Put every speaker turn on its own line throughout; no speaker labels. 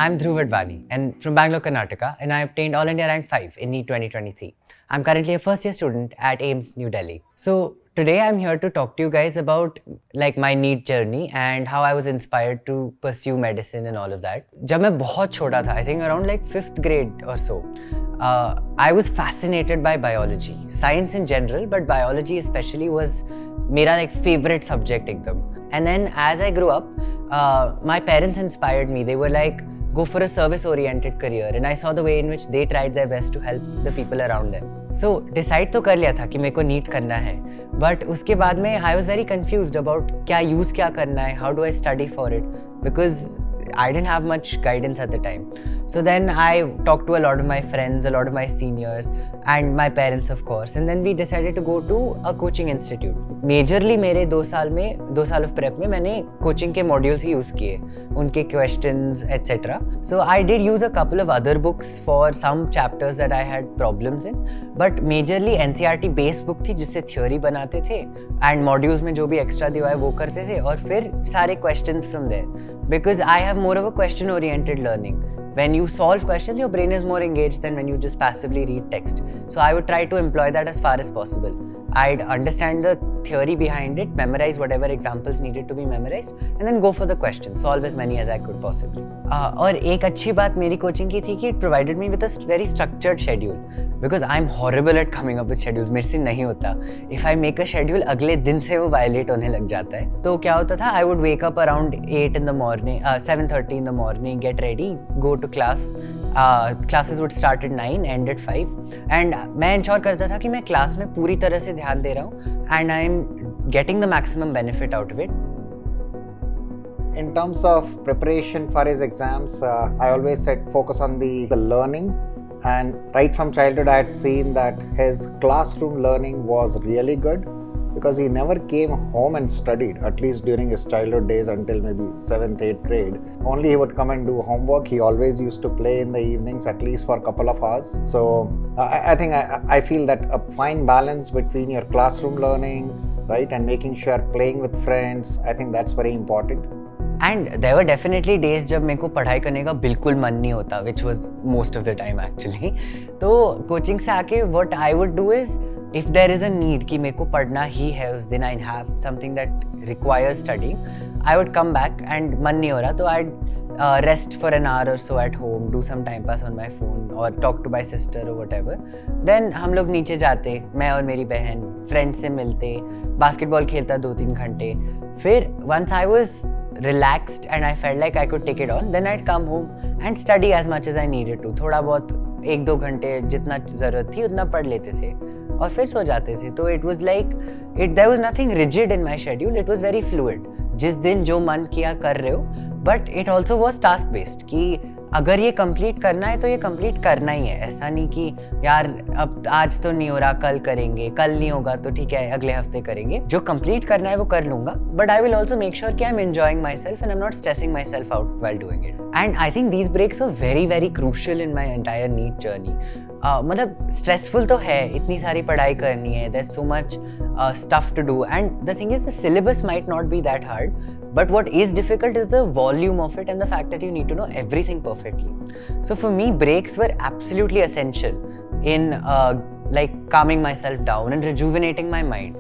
I'm Dhruv Advani and from Bangalore, Karnataka, and I obtained All India Rank 5 in NEET 2023. I'm currently a first year student at AIMS, New Delhi. So today I'm here to talk to you guys about my NEET journey and how I was inspired to pursue medicine and all of that. जब मैं बहुत छोटा था, I think around 5th grade or so, I was fascinated by biology, science in general, but biology especially was मेरा favorite subject एकदम. And then as I grew up, my parents inspired me. They were like, go for a service-oriented career, and I saw the way in which they tried their best to help the people around them. So decide तो कर लिया था कि मेरे को NEET करना है, but उसके बाद में I was very confused about क्या use क्या करना है, how do I study for it, because I didn't have much guidance at the time. So then I talked to a lot of my friends, a lot of my seniors, and my parents of course, and then we decided to go to a coaching institute. Majorly मेरे 2 साल of prep में मैंने coaching के modules ही use किए, उनके questions etc. So I did use a couple of other books for some chapters that I had problems in, but majorly NCERT based book थी जिससे theory बनाते थे and modules में जो भी extra दिया है वो करते थे और फिर सारे questions from there. Because I have more of a question oriented learning. When you solve questions, your brain is more engaged than when you just passively read text. So I would try to employ that as far as possible. I'd understand the theory behind it, memorize whatever examples needed to be memorized, and then go for the questions, solve as many as I could possibly. और एक अच्छी बात मेरी coaching की थी कि it provided me with a very structured schedule. Because I'm horrible at coming up with schedules, मेरे से नहीं होता. If I make a schedule, अगले दिन से वो violate होने लग जाता है. तो क्या होता था? I would wake up around 8 in the morning, 7:30 in the morning, get ready, go to class. Classes would start at 9, end at 5. And मैं ensure करता था कि मैं class में पूरी तरह से ध्यान दे रहा हूँ and I'm getting the maximum benefit out of it.
In terms of preparation for his exams, I always said focus on the learning. And right from childhood, I had seen that his classroom learning was really good because he never came home and studied, at least during his childhood days until maybe 7th, 8th grade. Only he would come and do homework. He always used to play in the evenings, at least for a couple of hours. So I think I feel that a fine balance between your classroom learning, right, and making sure playing with friends, I think that's very important.
And there were definitely days जब मेरे को पढ़ाई करने का बिल्कुल मन नहीं होता, which was most of the time actually. तो coaching से आके what I would do is, if there is a need कि मेरे को पढ़ना ही है उस दिन, I have something that requires studying, I would come back and मन नहीं हो रहा तो I'd rest for an hour or so at home, do some time pass on my phone or talk to my sister or whatever. Then हम लोग नीचे जाते, मैं और मेरी बहन, friends से मिलते, basketball खेलता 2-3 घंटे. फिर once I was relaxed and I felt like I could take it on, then I'd come home and study as much as I needed to. थोड़ा बहुत 1-2 घंटे जितना ज़रूरत थी उतना पढ़ लेते थे और फिर सो जाते थे. तो it was like there was nothing rigid in my schedule. It was very fluid. जिस दिन जो मन किया कर रहे हो, but it also was task based कि अगर ये कंप्लीट करना है तो ये कंप्लीट करना ही है. ऐसा नहीं कि यार अब आज तो नहीं हो रहा, कल करेंगे, कल नहीं होगा तो ठीक है अगले हफ्ते करेंगे. जो कंप्लीट करना है वो कर लूंगा, but I will also make sure कि I am enjoying myself and I am not stressing myself out while doing it. And I think these breaks were very very crucial in my entire NEET journey. मतलब stressful तो है, इतनी सारी पढ़ाई करनी है, there is so much stuff to do, and the thing is the syllabus might not be that hard, but what is difficult is the volume of it and the fact that you need to know everything perfectly. So for me, breaks were absolutely essential in calming myself down and rejuvenating my mind.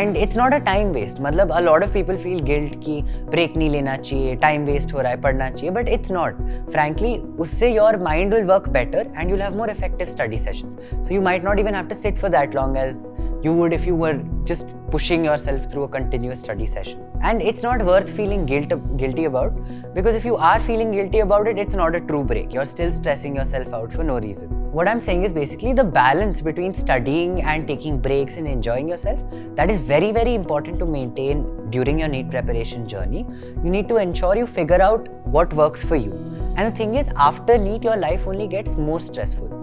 And it's not a time waste. मतलब a lot of people feel guilt कि break नहीं लेना चाहिए, time waste हो रहा है, पढ़ना चाहिए, but it's not. Frankly, उससे your mind will work better and you'll have more effective study sessions. So you might not even have to sit for that long as you would if you were just pushing yourself through a continuous study session. And it's not worth feeling guilty about, because if you are feeling guilty about it, it's not a true break. You're still stressing yourself out for no reason. What I'm saying is basically the balance between studying and taking breaks and enjoying yourself, that is very, very important to maintain during your NEET preparation journey. You need to ensure you figure out what works for you. And the thing is, after NEET, your life only gets more stressful.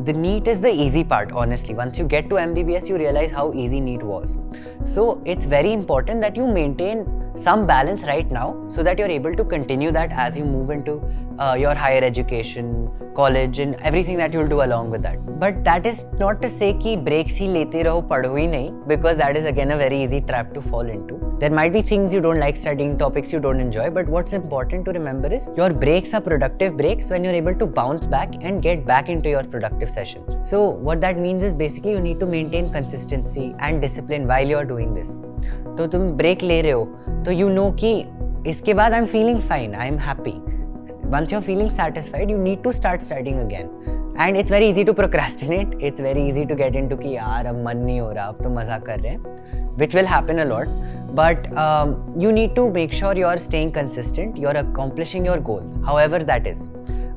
The NEET is the easy part, honestly. Once you get to MBBS, you realize how easy NEET was. So it's very important that you maintain some balance right now so that you're able to continue that as you move into your higher education, college and everything that you'll do along with that. But that is not to say कि breaks ही लेते रहो, पढ़ो ही नहीं, because that is again a very easy trap to fall into. There might be things you don't like studying, topics you don't enjoy, but what's important to remember is your breaks are productive breaks when you're able to bounce back and get back into your productive session. So what that means is basically you need to maintain consistency and discipline while you're doing this. तो तुम break ले रहे हो, तो you know कि इसके बाद I'm feeling fine, I'm happy. Once you're feeling satisfied, you need to start studying again. And it's very easy to procrastinate. It's very easy to get into कि यार अब मन नहीं हो रहा, अब तो मजाक कर रहे हैं, which will happen a lot. But you need to make sure you're staying consistent, you're accomplishing your goals, however that is.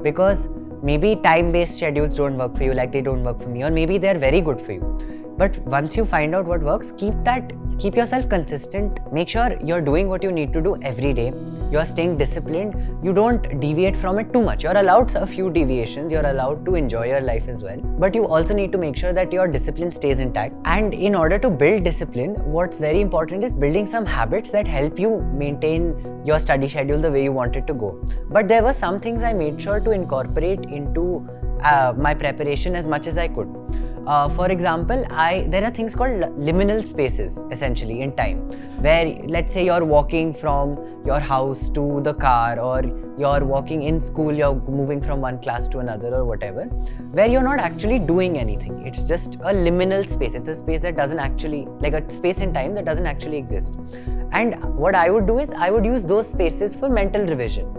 Because maybe time-based schedules don't work for you like they don't work for me, or maybe they're very good for you. But once you find out what works, keep yourself consistent. Make sure you're doing what you need to do every day. You're staying disciplined. You don't deviate from it too much. You're allowed a few deviations. You're allowed to enjoy your life as well. But you also need to make sure that your discipline stays intact. And in order to build discipline, what's very important is building some habits that help you maintain your study schedule the way you want it to go. But there were some things I made sure to incorporate into my preparation as much as I could. For example, there are things called liminal spaces essentially in time, where let's say you're walking from your house to the car, or you're walking in school, you're moving from one class to another or whatever, where you're not actually doing anything. It's just a liminal space. It's a space that doesn't actually, like a space in time that doesn't actually exist. And what I would do is I would use those spaces for mental revision.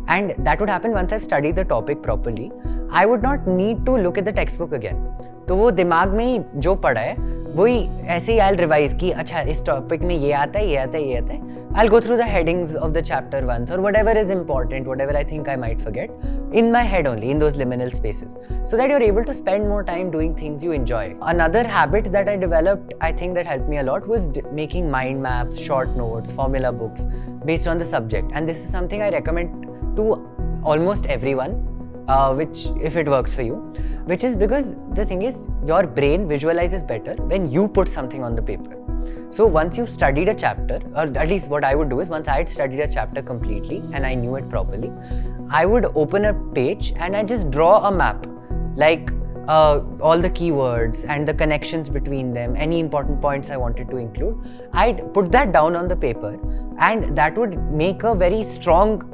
And that would happen once I've studied the topic properly. I would not need to look at the textbook again. तो वो दिमाग में ही जो पढ़ा है वही ऐसे ही I'll revise कि अच्छा इस टॉपिक में ये आता है, ये आता है, ये आता है. I'll go through the headings of the chapter once, or whatever is important, whatever I think I might forget, in my head only, in those liminal spaces, so that you're able to spend more time doing things you enjoy. Another habit that I developed, I think that helped me a lot, was making mind maps, short notes, formula books based on the subject. And this is something I recommend to almost everyone, which if it works for you, which is because the thing is your brain visualizes better when you put something on the paper. So once you've studied a chapter, or at least what I would do is once I had studied a chapter completely and I knew it properly, I would open a page and I just draw a map, like all the keywords and the connections between them, any important points I wanted to include. I'd put that down on the paper, and that would make a very strong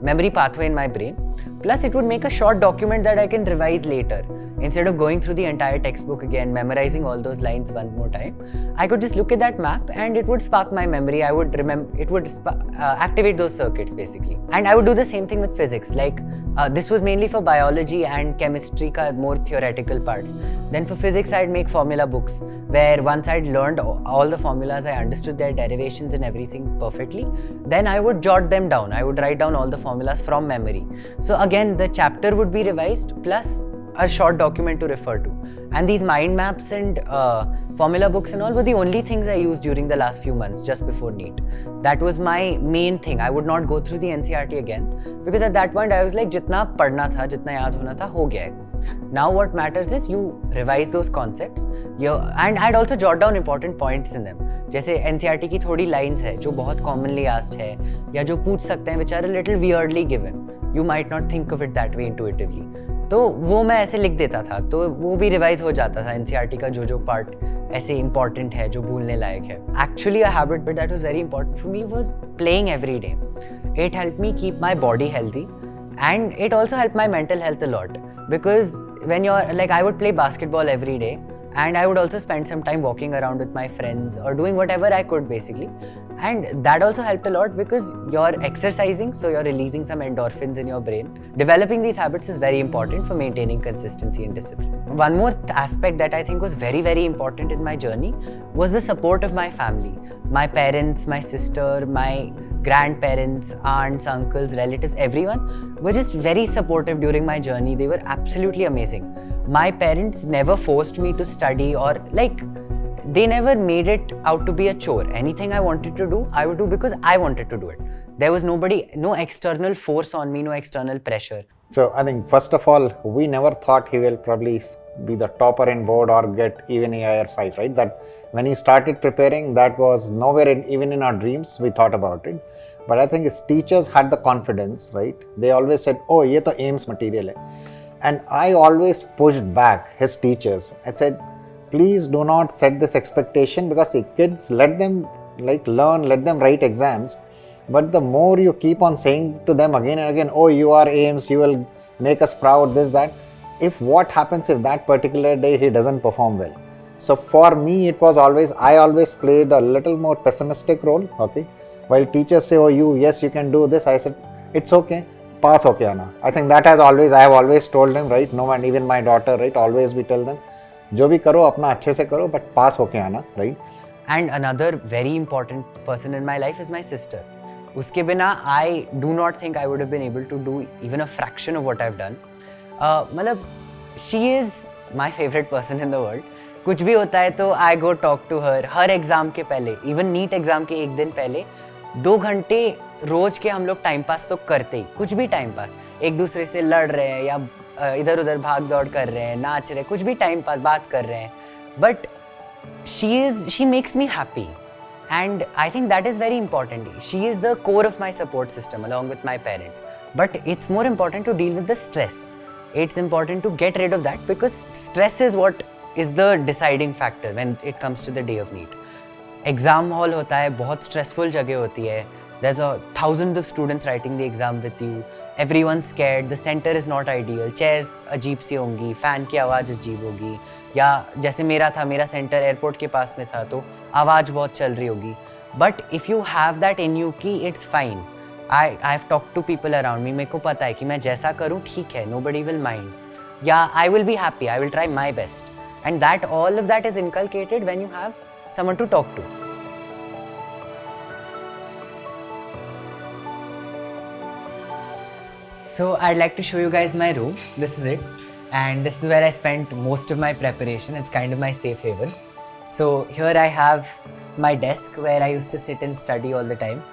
memory pathway in my brain. Plus, it would make a short document that I can revise later. Instead of going through the entire textbook again, memorizing all those lines one more time, I could just look at that map and it would spark my memory. I would remember, it would activate those circuits basically. And I would do the same thing with physics. Like this was mainly for biology and chemistry ka more theoretical parts. Then for physics, I'd make formula books where once I'd learned all the formulas, I understood their derivations and everything perfectly. Then I would jot them down. I would write down all the formulas from memory. So again, the chapter would be revised plus a short document to refer to. And these mind maps and formula books and all were the only things I used during the last few months just before NEET. That was my main thing. I would not go through the NCERT again, because at that point I was like, jitna padna tha, jitna yaad hona tha, ho gaya hai. Now what matters is you revise those concepts, and I'd also jot down important points in them. जैसे NCERT की थोड़ी lines है जो बहुत commonly asked है, या जो पूछ सकते हैं, which are a little weirdly given. You might not think of it that way intuitively. तो वो मैं ऐसे लिख देता था, तो वो भी रिवाइज हो जाता था NCERT का जो पार्ट ऐसे important है, जो भूलने लायक है. Actually, a habit that was very important for me was playing every day. It helped me keep my body healthy, and it also helped my mental health a lot. Because when you're like, I would play basketball every day, and I would also spend some time walking around with my friends or doing whatever I could basically. And that also helped a lot because you're exercising, so you're releasing some endorphins in your brain. Developing these habits is very important for maintaining consistency and discipline. One more aspect that I think was very, very important in my journey was the support of my family. My parents, my sister, my grandparents, aunts, uncles, relatives, everyone were just very supportive during my journey. They were absolutely amazing. My parents never forced me to study, or they never made it out to be a chore. Anything I wanted to do, I would do because I wanted to do it. There was no external force on me, no external pressure.
So I think first of all, we never thought he will probably be the topper in board or get even AIR 5, right? That when he started preparing, that was nowhere even in our dreams we thought about it. But I think his teachers had the confidence, right? They always said, oh, ye to AIMS material hai. And I always pushed back his teachers. I said, please do not set this expectation, because kids, let them like learn, let them write exams. But the more you keep on saying to them again and again, oh, you are AIMS, you will make us proud, this, that. If what happens if that particular day he doesn't perform well? So for me, it was always, I always played a little more pessimistic role, okay? While teachers say, oh, yes, you can do this, I said, it's okay, pass okay, Anna. I think that has always, I have always told them, right? No, and even my daughter, right? Always we tell them, जो भी करो अपना अच्छे से करो, but pass okay, Anna, right?
And another very important person in my life is my sister. उसके बिना I do not think I would have been able to do even a fraction of what I've done. मतलब she is my favorite person in the world. कुछ भी होता है तो I go talk to her. Her exam के पहले, even NEET exam के एक दिन पहले 2 घंटे रोज के हम लोग टाइम पास तो करते ही, कुछ भी टाइम पास, एक दूसरे से लड़ रहे हैं या इधर उधर भाग दौड़ कर रहे हैं, नाच रहे हैं, कुछ भी टाइम पास बात कर रहे हैं, but she makes me happy. And I think that is very important. She is the core of my support system along with my parents. But it's more important to deal with the stress. It's important to get rid of that because stress is what is the deciding factor when it comes to the day of NEET. Exam hall होता है, बहुत stressful जगह होती है. There's thousands of students writing the exam with you. Everyone's scared. The center is not ideal. Chairs अजीब सी होंगी, fan की आवाज़ अजीब होगी. या जैसे मेरा था, मेरा सेंटर एयरपोर्ट के पास में था तो आवाज़ बहुत चल रही होगी. But if you have that in you कि it's fine, I have talk to people around me, मेरे को पता है कि मैं जैसा करूँ ठीक है, nobody will mind, yeah I will be happy, I will try my best. And that all of that is inculcated when you have someone to talk to. So I'd like to show you guys my room. This is it. And this is where I spent most of my preparation. It's kind of my safe haven. So here I have my desk where I used to sit and study all the time.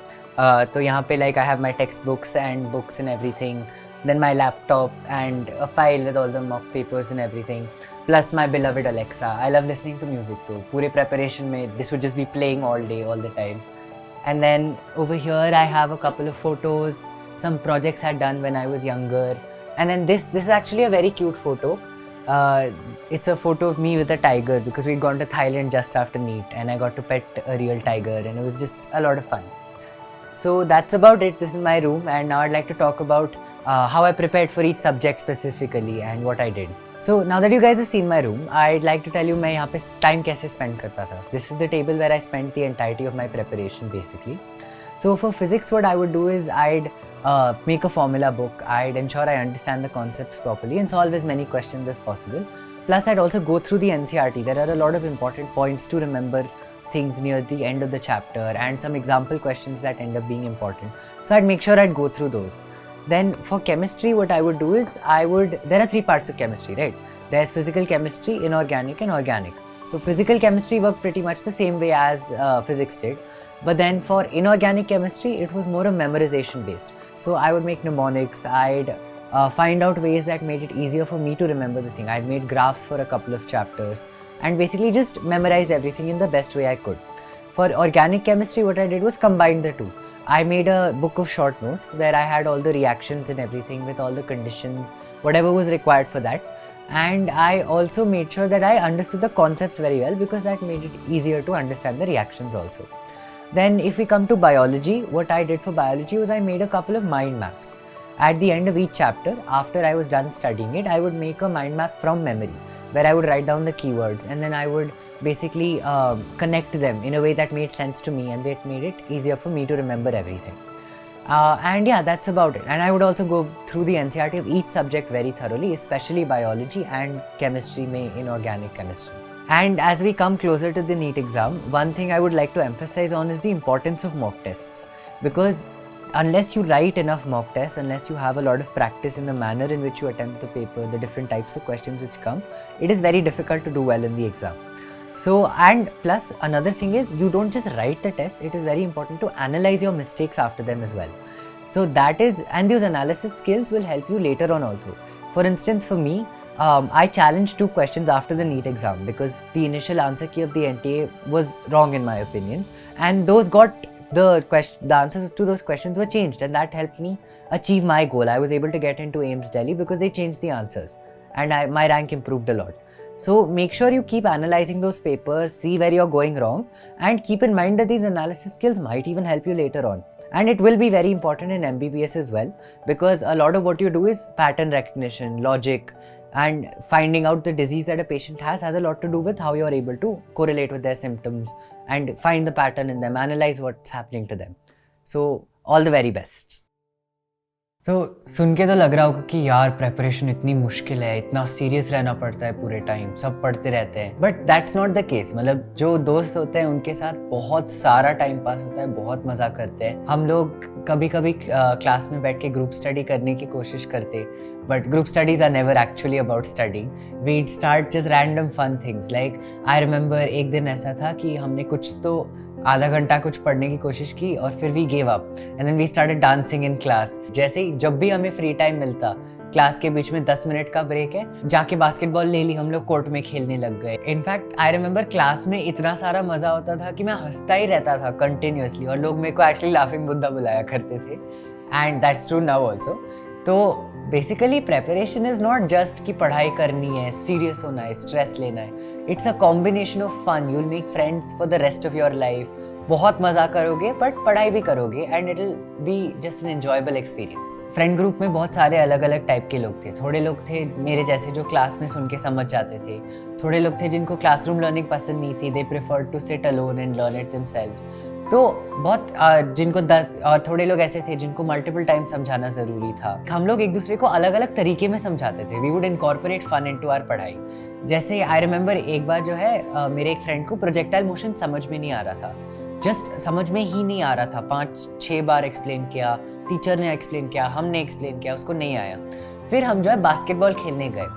So यहाँ पे like I have my textbooks and books and everything. Then my laptop and a file with all the mock papers and everything. Plus my beloved Alexa. I love listening to music too. पूरे preparation में this would just be playing all day, all the time. And then over here I have a couple of photos. Some projects I'd done when I was younger. And then this is actually a very cute photo. It's a photo of me with a tiger because we'd gone to Thailand just after NEET and I got to pet a real tiger and it was just a lot of fun. So that's about it. This is my room and now I'd like to talk about how I prepared for each subject specifically and what I did. So now that you guys have seen my room, I'd like to tell you मैं यहाँ पे time कैसे spend करता था. This is the table where I spent the entirety of my preparation basically. So for physics what I would do is I'd make a formula book. I'd ensure I understand the concepts properly and solve as many questions as possible. Plus I'd also go through the NCERT. There are a lot of important points to remember things near the end of the chapter and some example questions that end up being important. So I'd make sure I'd go through those. Then for chemistry what I would do is there are 3 parts of chemistry, right? There's physical chemistry, inorganic and organic. So physical chemistry worked pretty much the same way as physics did. But then for inorganic chemistry, it was more a memorization based. So I would make mnemonics, I'd find out ways that made it easier for me to remember the thing. I'd made graphs for a couple of chapters and basically just memorized everything in the best way I could. For organic chemistry, what I did was combine the two. I made a book of short notes where I had all the reactions and everything with all the conditions, whatever was required for that. And I also made sure that I understood the concepts very well because that made it easier to understand the reactions also. Then if we come to biology, what I did for biology was I made a couple of mind maps. At the end of each chapter, after I was done studying it, I would make a mind map from memory where I would write down the keywords and then I would basically connect them in a way that made sense to me and that made it easier for me to remember everything. And yeah, that's about it. And I would also go through the NCERT of each subject very thoroughly, especially biology and chemistry, inorganic chemistry. And as we come closer to the NEET exam, one thing I would like to emphasize on is the importance of mock tests. Because unless you write enough mock tests, unless you have a lot of practice in the manner in which you attempt the paper, the different types of questions which come, it is very difficult to do well in the exam. So, and plus another thing is you don't just write the test, it is very important to analyze your mistakes after them as well. So that is, and those analysis skills will help you later on also. For instance, for me, I challenged 2 questions after the NEET exam because the initial answer key of the NTA was wrong in my opinion, and those got the answers to those questions were changed, and that helped me achieve my goal. I was able to get into AIMS Delhi because they changed the answers, and my rank improved a lot. So make sure you keep analyzing those papers, see where you're going wrong, and keep in mind that these analysis skills might even help you later on. And it will be very important in MBBS as well, because a lot of what you do is pattern recognition, logic, and finding out the disease that a patient has a lot to do with how you're able to correlate with their symptoms and find the pattern in them, analyze what's happening to them. So all the very best. तो सुन के तो लग रहा होगा कि यार preparation इतनी मुश्किल है, इतना सीरियस रहना पड़ता है पूरे टाइम, सब पढ़ते रहते हैं, but that's not the case. मतलब जो दोस्त होते हैं उनके साथ बहुत सारा टाइम पास होता है, बहुत मज़ा करते हैं. हम लोग कभी कभी क्लास में बैठ के ग्रुप स्टडी करने की कोशिश करते, but group studies are never actually about studying. We'd start just random fun things. Like I remember एक दिन ऐसा था कि हमने कुछ तो आधा घंटा कुछ पढ़ने की कोशिश की और फिर we gave up and then we started dancing in class. जैसे ही जब भी हमें फ्री टाइम मिलता, क्लास के बीच में 10 मिनट का ब्रेक है, जाके बास्केटबॉल ले ली, हम लोग कोर्ट में खेलने लग गए. इनफैक्ट आई रिमेंबर क्लास में इतना सारा मजा होता था कि मैं हंसता ही रहता था कंटिन्यूअसली, और लोग मेरे को एक्चुअली लाफिंग बुद्धा बुलाया करते थे. And that's true now also. तो basically preparation is not just कि पढ़ाई करनी है, सीरियस होना है, स्ट्रेस लेना है. It's a combination of fun. You will make friends for the rest of your life. बहुत मज़ा करोगे बट पढ़ाई भी करोगे, and it will be just an enjoyable experience. Friend group में बहुत सारे अलग अलग टाइप के लोग थे. थोड़े लोग थे मेरे जैसे जो क्लास में सुन के समझ जाते थे. थोड़े लोग थे जिनको क्लासरूम लर्निंग पसंद नहीं थी. They prefer to sit alone and learn it themselves. तो बहुत जिनको 10, और थोड़े लोग ऐसे थे जिनको मल्टीपल टाइम समझाना ज़रूरी था. हम लोग एक दूसरे को अलग अलग तरीके में समझाते थे. We would incorporate fun into our पढ़ाई. जैसे आई रिमेंबर एक बार जो है मेरे एक फ्रेंड को प्रोजेक्टाइल मोशन समझ में नहीं आ रहा था. जस्ट समझ में ही नहीं आ रहा था. 5-6 बार एक्सप्लेन किया, टीचर ने एक्सप्लेन किया, हमने एक्सप्लेन किया, उसको नहीं आया. फिर हम जो है बास्केटबॉल खेलने गए,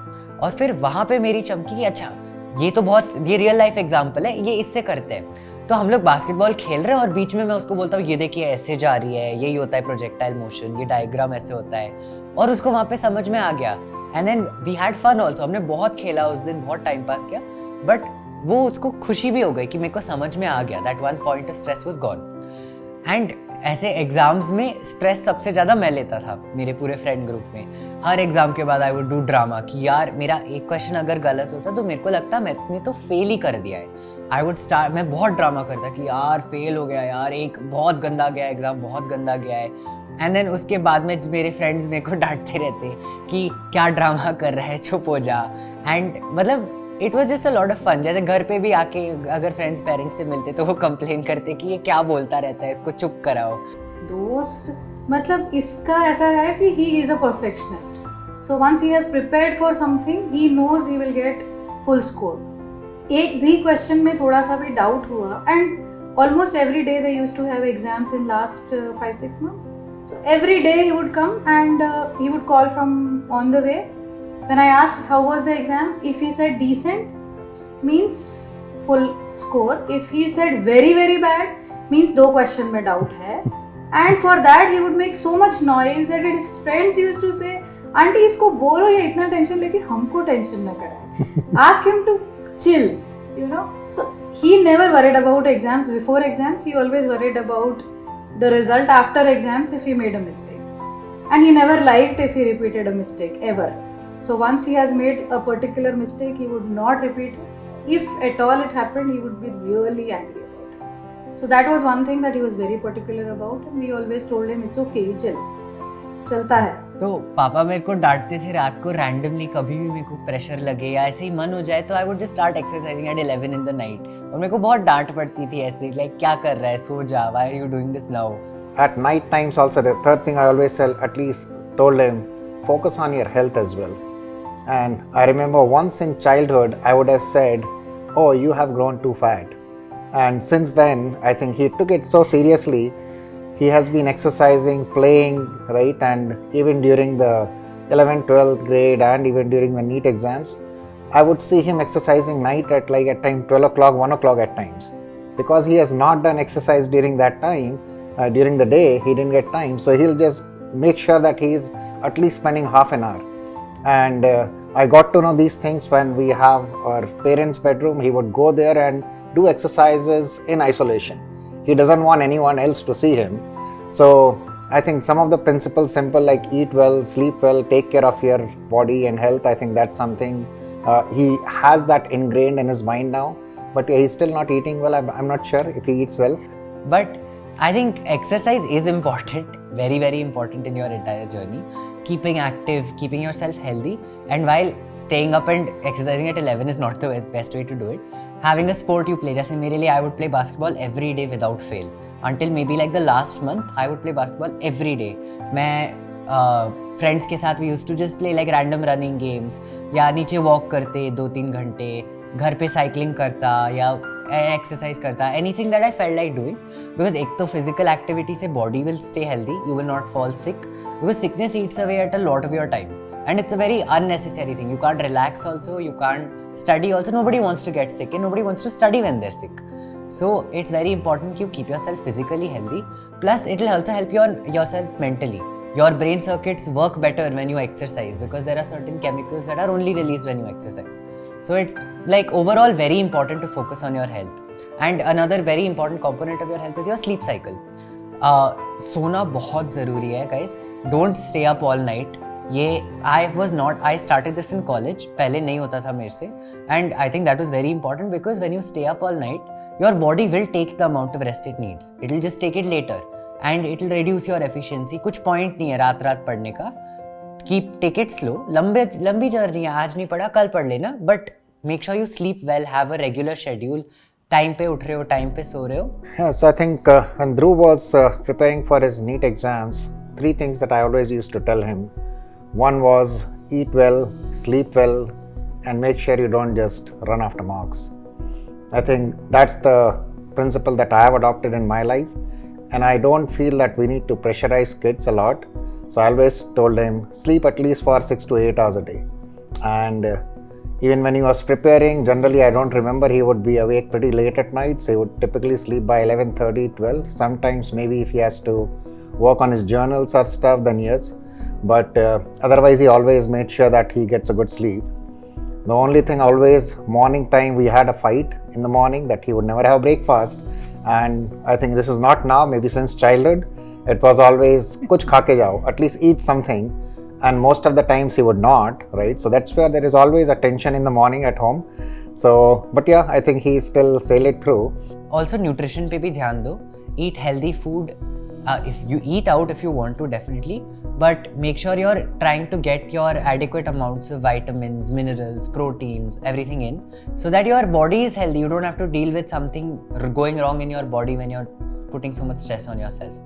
और फिर वहाँ पे मेरी चमकी कि अच्छा ये तो बहुत, ये रियल लाइफ एग्जाम्पल है, ये इससे करते हैं. तो हम लोग बास्केटबॉल खेल रहे हैं और बीच में मैं उसको बोलता हूँ ये देखिए ऐसे जा रही है, यही होता है प्रोजेक्टाइल मोशन, ये डायग्राम ऐसे होता है, और उसको वहाँ पे समझ में आ गया. And then we had fun also. हमने बहुत खेला उस दिन, बहुत टाइम पास किया, बट वो उसको खुशी भी हो गई कि मेरे को समझ में आ गया. That one point of stress was gone. And ऐसे एग्जाम्स में स्ट्रेस सबसे ज़्यादा मैं लेता था मेरे पूरे फ्रेंड ग्रुप में. हर एग्जाम के बाद आई वुड डू ड्रामा कि यार मेरा एक क्वेश्चन अगर गलत होता तो मेरे को लगता मैंने तो फेल ही कर दिया है. आई वुड स्टार्ट, मैं बहुत ड्रामा करता कि यार फेल हो गया, यार एक बहुत गंदा गया एग्जाम, बहुत गंदा गया है. एंड देन उसके बाद में मेरे फ्रेंड्स मेरे को डांटते रहते कि क्या ड्रामा कर रहा है, चुप हो जा. एंड मतलब it was just a lot of fun. जैसे घर पे भी आके अगर फ्रेंड्स पेरेंट्स से मिलते तो वो कंप्लेन करते कि ये क्या बोलता रहता है, इसको चुप कराओ.
दोस्त मतलब इसका ऐसा है कि he is a perfectionist. So once he has prepared for something he knows he will get full score. एक भी क्वेश्चन में थोड़ा सा भी डाउट हुआ, and almost every day they used to have exams in last 5-6 months. So every day he would come and he would call from on the way. When I asked how was the exam, if he said decent means full score. If he said very very bad means 2 question में doubt है. And for that he would make so much noise that his friends used to say, aunty इसको बोलो ये इतना tension लेके हमको tension ना कराए. Ask him to chill, you know. So he never worried about exams before exams. He always worried about the result after exams if he made a mistake. And he never liked if he repeated a mistake ever. So once he has made a particular mistake, he would not repeat it. If at all it happened, he would be really angry about it. So that was one thing that he was very particular about, and we always told him it's okay, you chill. चलता है.
तो पापा मेरे को डांटते थे रात को रैंडमली, कभी भी मेरे को प्रेशर लगे या ऐसे ही मन हो जाए तो I would just start exercising at 11 in the night. और मेरे को बहुत डांट पड़ती थी ऐसे, लाइक क्या कर रहा है, सो जा, why are you doing this now.
At night times also, the third thing I always at least told him, focus on your health as well. And I remember once in childhood, I would have said, oh, you have grown too fat. And since then, I think he took it so seriously. He has been exercising, playing, right? And even during the 11th, 12th grade and even during the NEET exams, I would see him exercising night at like at time 12 o'clock, 1 o'clock at times. Because he has not done exercise during that time, during the day, he didn't get time. So he'll just make sure that he's at least spending half an hour. And I got to know these things when we have our parents' bedroom. He would go there and do exercises in isolation. He doesn't want anyone else to see him. So I think some of the principles simple, like eat well, sleep well, take care of your body and health. I think that's something He has that ingrained in his mind now, but he's still not eating well. I'm not sure if he eats well.
But I think exercise is important, very, very important in your entire journey. Keeping active, keeping yourself healthy, and while staying up and exercising at 11 is not the best way to do it. Having a sport you play, जैसे मेरे लिए I would play basketball every day without fail. Until maybe like the last month, I would play basketball every day. मैं friends के साथ we used to just play like random running games, या नीचे walk करते 2-3 घंटे, घर पे cycling करता या exercise करता, anything that I felt like doing. Because एक तो physical activity से body will stay healthy, you will not fall sick. Because sickness eats away at a lot of your time. And it's a very unnecessary thing. You can't relax also, you can't study also. Nobody wants to get sick and nobody wants to study when they're sick. So it's very important you keep yourself physically healthy. Plus it will also help yourself mentally. Your brain circuits work better when you exercise because there are certain chemicals that are only released when you exercise. So it's like overall very important to focus on your health. And another very important component of your health is your sleep cycle. सोना बहुत ज़रूरी है guys. Don't stay up all night. I started this in college. पहले नहीं होता था मेरे से. And I think that was very important because when you stay up all night, your body will take the amount of rest it needs. It will just take it later. And it will reduce your efficiency. कुछ point नहीं है रात पढ़ने का. Take it slow. लंबी journey है. आज नहीं पढ़ा कल पढ़ लेना. But make sure you sleep well. Have a regular schedule. Time पे उठ रहे हो, time पे सो रहे हो.
Yeah, so I think when Dhruv was preparing for his NEET exams, 3 things that I always used to tell him. One was eat well, sleep well, and make sure you don't just run after marks. I think that's the principle that I have adopted in my life, and I don't feel that we need to pressurize kids a lot. So I always told him sleep at least for 6 to 8 hours a day. And even when he was preparing, generally I don't remember, he would be awake pretty late at night. So he would typically sleep by 11:30, 12. Sometimes maybe if he has to work on his journals or stuff, then yes. But otherwise he always made sure that he gets a good sleep. The only thing always, morning time, we had a fight in the morning that he would never have breakfast. And I think this is not now, maybe since childhood. It was always kuch kha ke jao, at least eat something. And most of the times he would not, right? So that's where there is always a tension in the morning at home. So, but yeah, I think he still sailed it through.
Also nutrition पे भी ध्यान दो. Eat healthy food. If you eat out if you want to, definitely. But make sure you're trying to get your adequate amounts of vitamins, minerals, proteins, everything in. So that your body is healthy. You don't have to deal with something going wrong in your body when you're putting so much stress on yourself.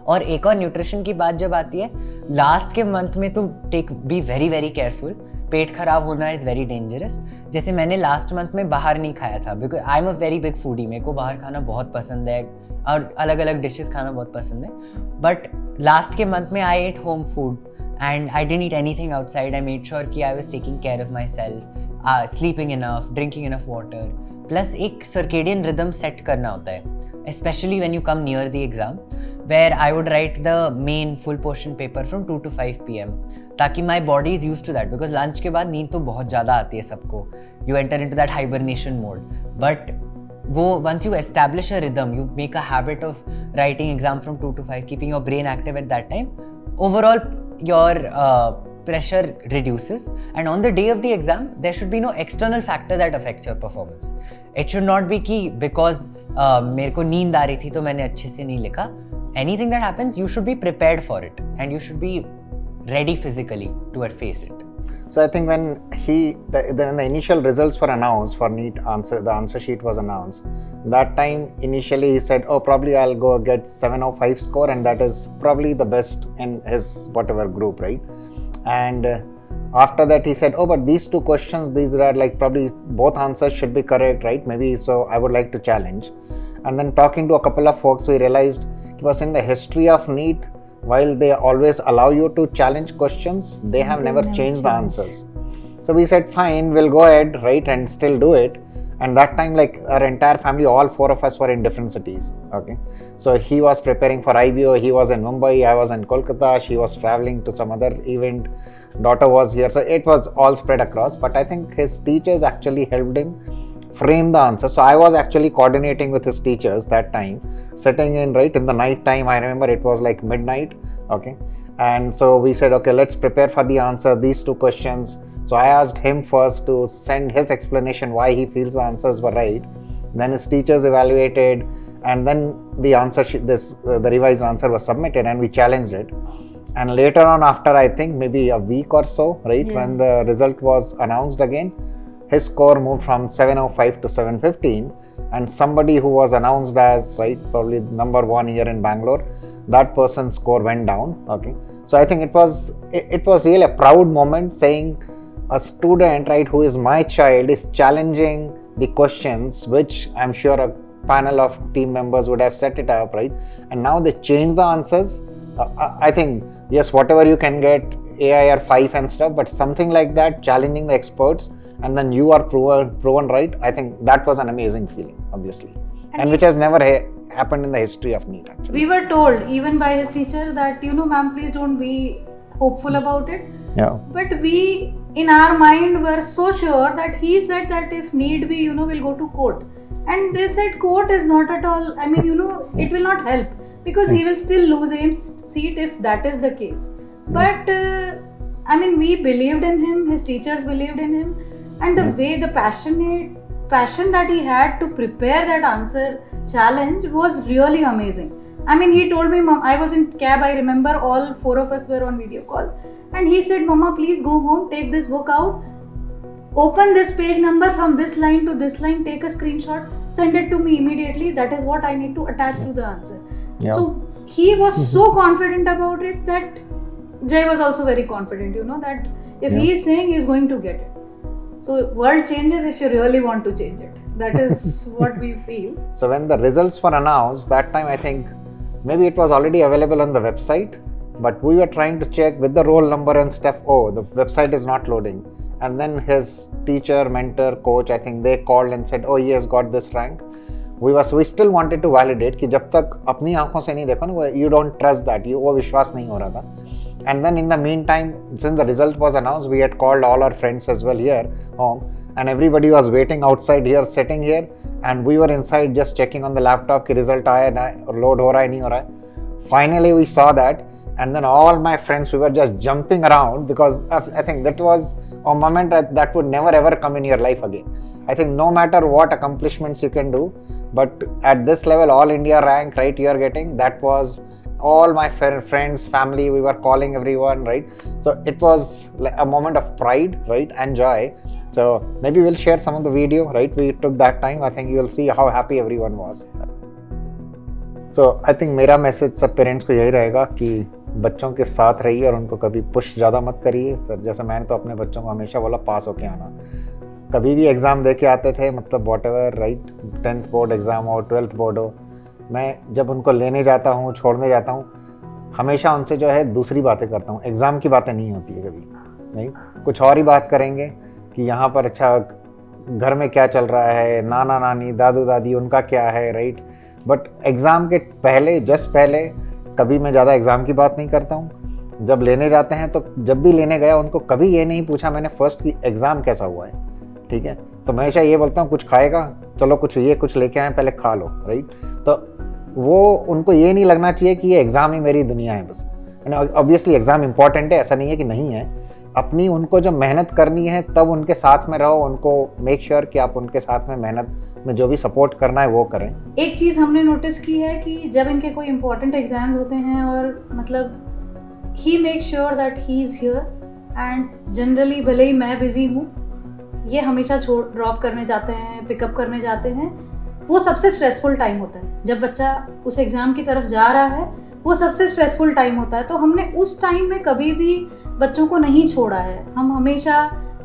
और एक और nutrition की बात जब आती है, last के month में तो बी वेरी वेरी केयरफुल. पेट खराब होना इज़ वेरी डेंजरस. जैसे मैंने लास्ट मंथ में बाहर नहीं खाया था because I am a very big foodie. मेरे को बाहर खाना बहुत पसंद है और अलग अलग डिशेस खाना बहुत पसंद है. बट लास्ट के मंथ में I ate home food and I didn't eat anything outside. I made sure कि I was taking care of myself, sleeping enough, drinking enough water. Plus एक सर्केडियन रिदम सेट करना होता है, especially when you come near the exam, where I would write the main full portion paper from 2 to 5 p.m. ताकि my body is used to that because lunch के बाद नींद तो बहुत ज़्यादा आती है सबको. You enter into that hibernation mode. But वो once you establish a rhythm, you make a habit of writing exam from 2 to 5, keeping your brain active at that time. Overall, your pressure reduces, and on the day of the exam there should be no external factor that affects your performance. It should not be कि because मेरे को नींद आ रही थी तो मैंने अच्छे से नहीं लिखा. Anything that happens, you should be prepared for it and you should be ready physically to face it.
So I think when the initial results were announced for NEET the answer sheet was announced. That time initially he said, oh, probably I'll go get 705 score, and that is probably the best in his whatever group, right? And after that he said, oh, but these 2 questions, these are like probably both answers should be correct, right? Maybe so I would like to challenge. And then talking to a couple of folks, we realized it was in the history of NEET, while they always allow you to challenge questions, they have never changed the answers. So we said, fine, we'll go ahead, right, and still do it. And that time, like our entire family, all 4 of us were in different cities. Okay, so he was preparing for IBO, he was in Mumbai, I was in Kolkata, she was traveling to some other event, daughter was here. So it was all spread across. But I think his teachers actually helped him frame the answer. So I was actually coordinating with his teachers that time, sitting in right in the night time. I remember it was like midnight. Okay, and so we said, okay, let's prepare for the answer. These 2 questions, So I asked him first to send his explanation why he feels the answers were right. Then his teachers evaluated, and then the the revised answer was submitted, and we challenged it. And later on, after I think maybe a week or so, right, when the result was announced again, his score moved from 705 to 715, and somebody who was announced as, right, probably number one here in Bangalore, that person's score went down. Okay, so I think it was really a proud moment, saying a student, right, who is my child, is challenging the questions, which I'm sure a panel of team members would have set it up, right, and now they change the answers. I think, yes, whatever you can get AIR 5 and stuff, but something like that, challenging the experts, and then you are proven right, I think that was an amazing feeling, obviously, and which has never happened in the history of NEET, actually.
We were told, even by his teacher, that, ma'am, please don't be hopeful about it.
Yeah.
But we, in our mind, were so sure that he said that if need be, we'll go to court. And they said court is not at all, it will not help, because he will still lose his seat if that is the case. But we believed in him, his teachers believed in him, and the way, the passion that he had to prepare that answer challenge was really amazing. He told me, Mom, I was in cab, I remember all four of us were on video call, and he said, Mama, please go home, take this book out, open this page number from this line to this line, take a screenshot, send it to me immediately, that is what I need to attach to the answer.
Yeah.
So he was so confident about it that Jay was also very confident, that if he is saying, he is going to get it. So world changes if you really want to change it. That is what we feel.
So when the results were announced, that time I think maybe it was already available on the website, but we were trying to check with the roll number and stuff. Oh, the website is not loading. And then his teacher, mentor, coach, I think they called and said, oh, he has got this rank. We still wanted to validate कि जब तक अपनी आंखों से नहीं देखो ना, you don't trust that, वो विश्वास नहीं हो रहा था. And then in the meantime, since the result was announced, we had called all our friends as well here home, and everybody was waiting outside here, sitting here, and we were inside just checking on the laptop कि result आया ना, load हो रहा है नहीं हो रहा है. Finally we saw that, and then all my friends, we were just jumping around, because I think that was a moment that would never ever come in your life again. I think no matter what accomplishments you can do, but at this level, all India rank, right, you are getting, that was all my friends, family, we were calling everyone, right? So it was like a moment of pride, right, and joy. So maybe we'll share some of the video, right, we took that time. I think you will see how happy everyone was. So I think मेरा message सब parents को यही रहेगा कि बच्चों के साथ रहिए और उनको कभी पुश ज़्यादा मत करिए. जैसे मैंने तो अपने बच्चों को हमेशा बोला पास होके आना. कभी भी एग्ज़ाम दे के आते थे, मतलब what ever, right, 10th board exam हो, 12th बोर्ड हो, मैं जब उनको लेने जाता हूँ, छोड़ने जाता हूँ, हमेशा उनसे जो है दूसरी बातें करता हूँ. एग्ज़ाम की बातें नहीं होती है कभी, नहीं, कुछ और ही बात करेंगे कि यहाँ पर अच्छा घर में क्या चल रहा है, नाना नानी, दादू दादी, उनका क्या है, राइट. बट एग्ज़ाम के पहले, जस्ट पहले कभी मैं ज़्यादा एग्ज़ाम की बात नहीं करता हूँ. जब लेने जाते हैं तो जब भी लेने गया उनको कभी ये नहीं पूछा मैंने फर्स्ट कि एग्ज़ाम कैसा हुआ है, ठीक है. तो मैं हमेशा ये बोलता हूँ कुछ खाएगा, चलो कुछ लेके आए, पहले खा लो, राइट. तो वो उनको ये नहीं लगना चाहिए कि ये एग्ज़ाम ही मेरी दुनिया है बस. ऑब्वियसली एग्ज़ाम इंपॉर्टेंट है, ऐसा नहीं है कि नहीं है. अपनी उनको जो मेहनत करनी है तब उनके साथ में रहो, उनको मेक श्योर कि आप उनके साथ में मेहनत में जो भी सपोर्ट करना है वो करें.
एक चीज़ हमने नोटिस की है कि जब इनके कोई इंपॉर्टेंट एग्जाम्स होते हैं और मतलब he make sure that he is here, and generally भले ही मैं बिजी हूँ, ये हमेशा ड्रॉप करने जाते हैं, पिकअप करने जाते हैं. वो सबसे स्ट्रेसफुल टाइम होता है जब बच्चा उस एग्ज़ाम की तरफ जा रहा है, वो सबसे स्ट्रेसफुल टाइम होता है. तो हमने उस टाइम में कभी भी बच्चों को नहीं छोड़ा है. हम हमेशा,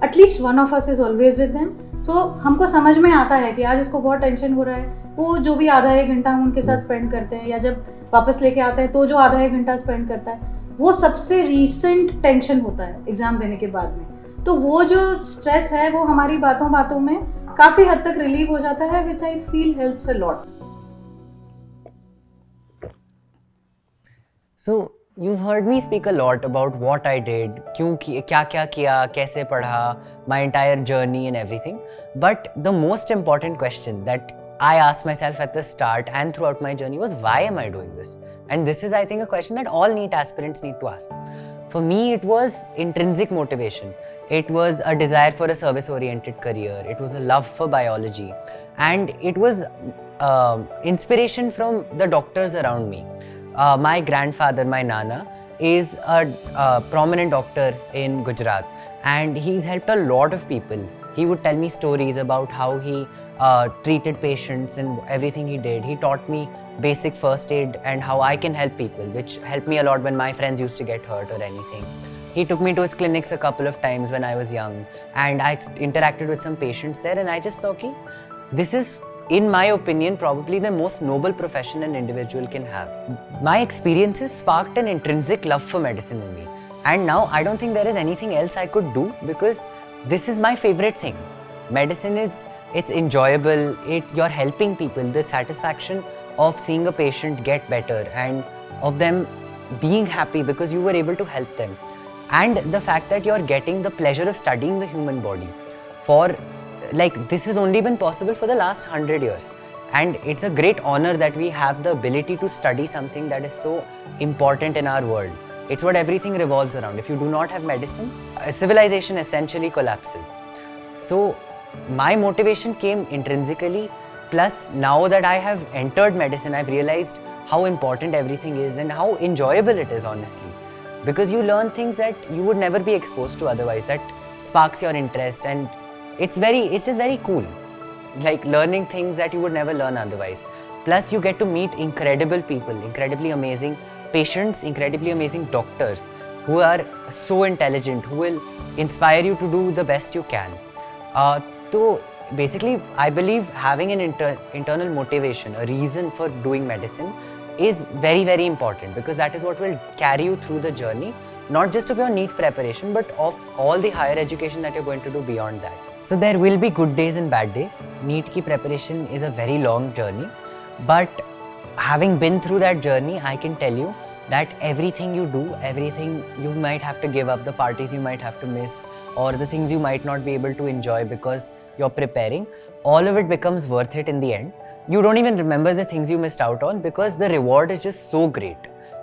at least one of us is always with them. So हमको समझ में आता है कि आज इसको बहुत टेंशन हो रहा है, वो जो भी आधा एक घंटा हम उनके साथ स्पेंड करते हैं, या जब वापस लेके आते हैं तो जो आधा एक घंटा स्पेंड करता है, वो सबसे रीसेंट टेंशन होता है एग्ज़ाम देने के बाद में. तो वो जो स्ट्रेस है वो हमारी बातों बातों में काफ़ी हद तक रिलीव हो जाता है, which I feel helps a lot.
So you've heard me speak a lot about what I did, क्यों क्या किया, कैसे पढ़ा, my entire journey and everything. But the most important question that I asked myself at the start and throughout my journey was, why am I doing this? And this is, I think, a question that all NEET aspirants need to ask. For me, it was intrinsic motivation. it was a desire for a service-oriented career, it was a love for biology, and it was inspiration from the doctors around me. My grandfather, my Nana, is a prominent doctor in Gujarat, and he's helped a lot of people. He would tell me stories about how he treated patients and everything he did. He taught me basic first aid and how I can help people, which helped me a lot when my friends used to get hurt or anything. He took me to his clinics a couple of times when I was young, and I interacted with some patients there, and I just saw that this is, in my opinion, probably the most noble profession an individual can have. My experiences sparked an intrinsic love for medicine in me, and now I don't think there is anything else I could do, because this is my favorite thing. Medicine is, it's enjoyable, you're helping people, the satisfaction of seeing a patient get better and of them being happy because you were able to help them. And the fact that you're getting the pleasure of studying the human body for, like, this has only been possible for the last 100 years. And it's a great honor that we have the ability to study something that is so important in our world. It's what everything revolves around. If you do not have medicine, civilization essentially collapses. So my motivation came intrinsically, plus now that I have entered medicine, I've realized how important everything is and how enjoyable it is, honestly. Because you learn things that you would never be exposed to otherwise, that sparks your interest, and it's just very cool. Like learning things that you would never learn otherwise. Plus you get to meet incredible people, incredibly amazing patients, incredibly amazing doctors who are so intelligent, who will inspire you to do the best you can. So basically, I believe having an internal motivation, a reason for doing medicine, is very, very important, because that is what will carry you through the journey, not just of your NEET preparation, but of all the higher education that you're going to do beyond that. So there will be good days and bad days. NEET ki preparation is a very long journey, but having been through that journey, I can tell you that everything you do, everything you might have to give up, the parties you might have to miss, or the things you might not be able to enjoy because you're preparing, all of it becomes worth it in the end. You don't even remember the things you missed out on, because the reward is just so great.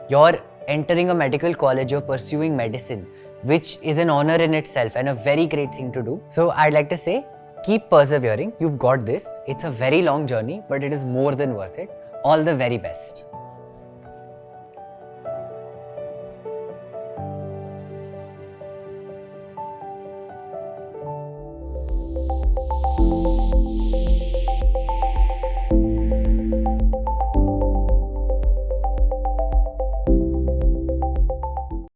You're entering a medical college, you're pursuing medicine, which is an honor in itself and a very great thing to do. So I'd like to say, keep persevering. You've got this. It's a very long journey, but it is more than worth it. All the very best.